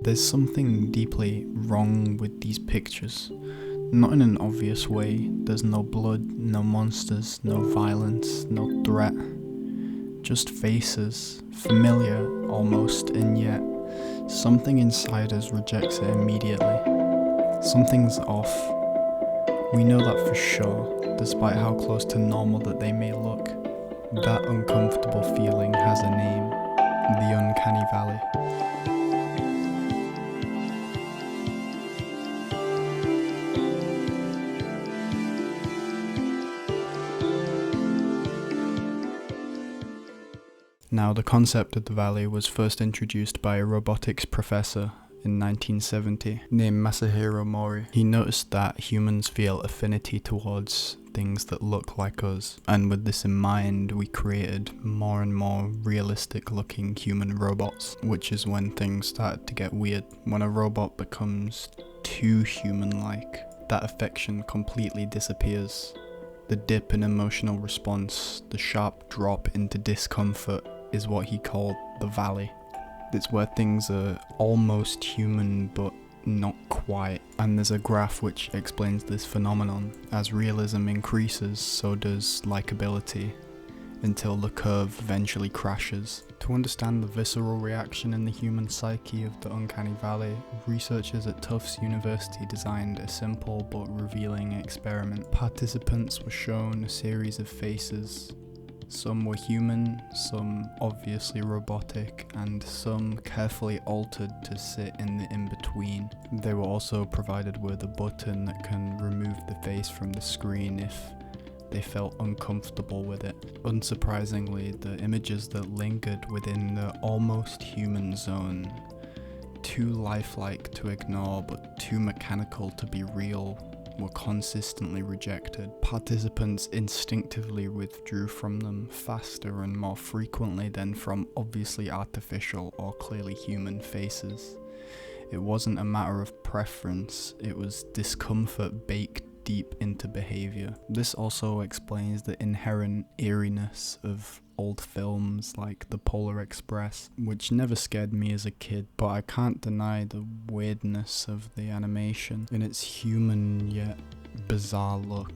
There's something deeply wrong with these pictures. Not in an obvious way. There's no blood, no monsters, no violence, no threat. Just faces, familiar almost, and yet something inside us rejects it immediately. Something's off. We know that for sure, despite how close to normal that they may look. That uncomfortable feeling has a name, the Uncanny Valley. Now, the concept of the valley was first introduced by a robotics professor in 1970 named Masahiro Mori. He noticed that humans feel affinity towards things that look like us, and with this in mind, we created more and more realistic looking human robots, which is when things started to get weird. When a robot becomes too human-like, that affection completely disappears. The dip in emotional response, the sharp drop into discomfort, is what he called the valley. It's where things are almost human but not quite, and there's a graph which explains this phenomenon. As realism increases, so does likability, until the curve eventually crashes. To understand the visceral reaction in the human psyche of the Uncanny Valley, researchers at Tufts University designed a simple but revealing experiment. Participants were shown a series of faces. Some were human, some obviously robotic, and some carefully altered to sit in the in-between. They were also provided with a button that can remove the face from the screen if they felt uncomfortable with it. Unsurprisingly, the images that lingered within the almost human zone, too lifelike to ignore but too mechanical to be real, were consistently rejected. Participants instinctively withdrew from them faster and more frequently than from obviously artificial or clearly human faces. It wasn't a matter of preference, it was discomfort baked deep into behavior. This also explains the inherent eeriness of old films like The Polar Express, which never scared me as a kid, but I can't deny the weirdness of the animation in its human yet bizarre look.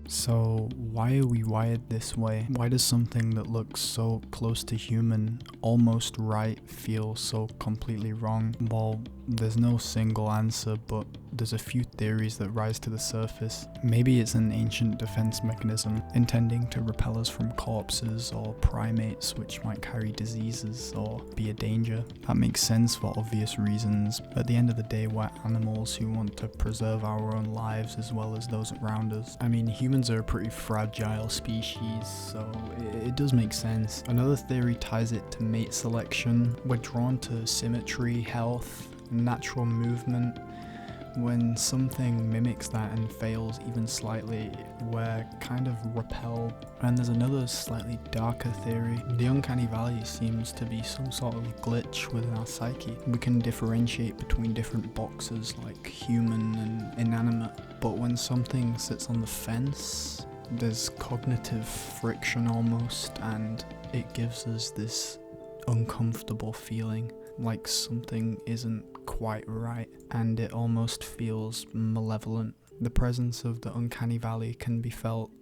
So why are we wired this way? Why does something that looks so close to human, almost right, feel so completely wrong? Well, there's no single answer, but there's a few theories that rise to the surface. Maybe it's an ancient defense mechanism intending to repel us from corpses or primates which might carry diseases or be a danger. That makes sense for obvious reasons. At the end of the day, we're animals who want to preserve our own lives as well as those around us. I mean, humans are a pretty fragile species, so it does make sense. Another theory ties it to mate selection. We're drawn to symmetry, health, natural movement. When something mimics that and fails even slightly, we're kind of repelled. And there's another slightly darker theory. The Uncanny Valley seems to be some sort of glitch within our psyche. We can differentiate between different boxes like human and inanimate, but when something sits on the fence, there's cognitive friction almost, and it gives us this uncomfortable feeling like something isn't quite right, and it almost feels malevolent. The presence of the Uncanny Valley can be felt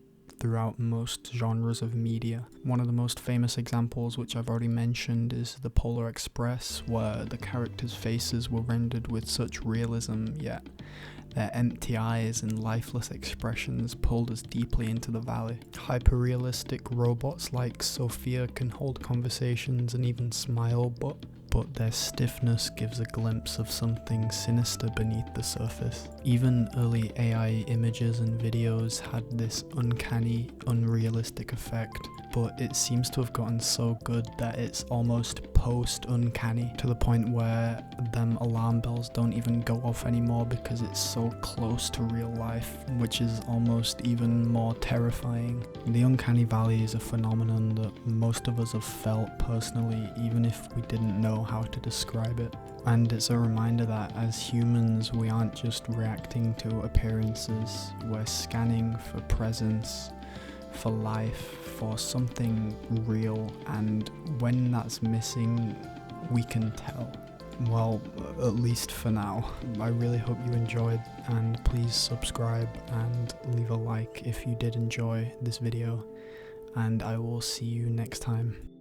throughout most genres of media. One of the most famous examples, which I've already mentioned, is The Polar Express, where the characters' faces were rendered with such realism, yet their empty eyes and lifeless expressions pulled us deeply into the valley. Hyper-realistic robots like Sophia can hold conversations and even smile, but their stiffness gives a glimpse of something sinister beneath the surface. Even early AI images and videos had this uncanny, unrealistic effect, but it seems to have gotten so good that it's almost post-uncanny, to the point where them alarm bells don't even go off anymore because it's so close to real life, which is almost even more terrifying. The Uncanny Valley is a phenomenon that most of us have felt personally, even if we didn't know how to describe it. And it's a reminder that as humans, we aren't just reacting to appearances, we're scanning for presence, for life, for something real, and when that's missing, we can tell. Well, at least for now. I really hope you enjoyed, and please subscribe and leave a like if you did enjoy this video, and I will see you next time.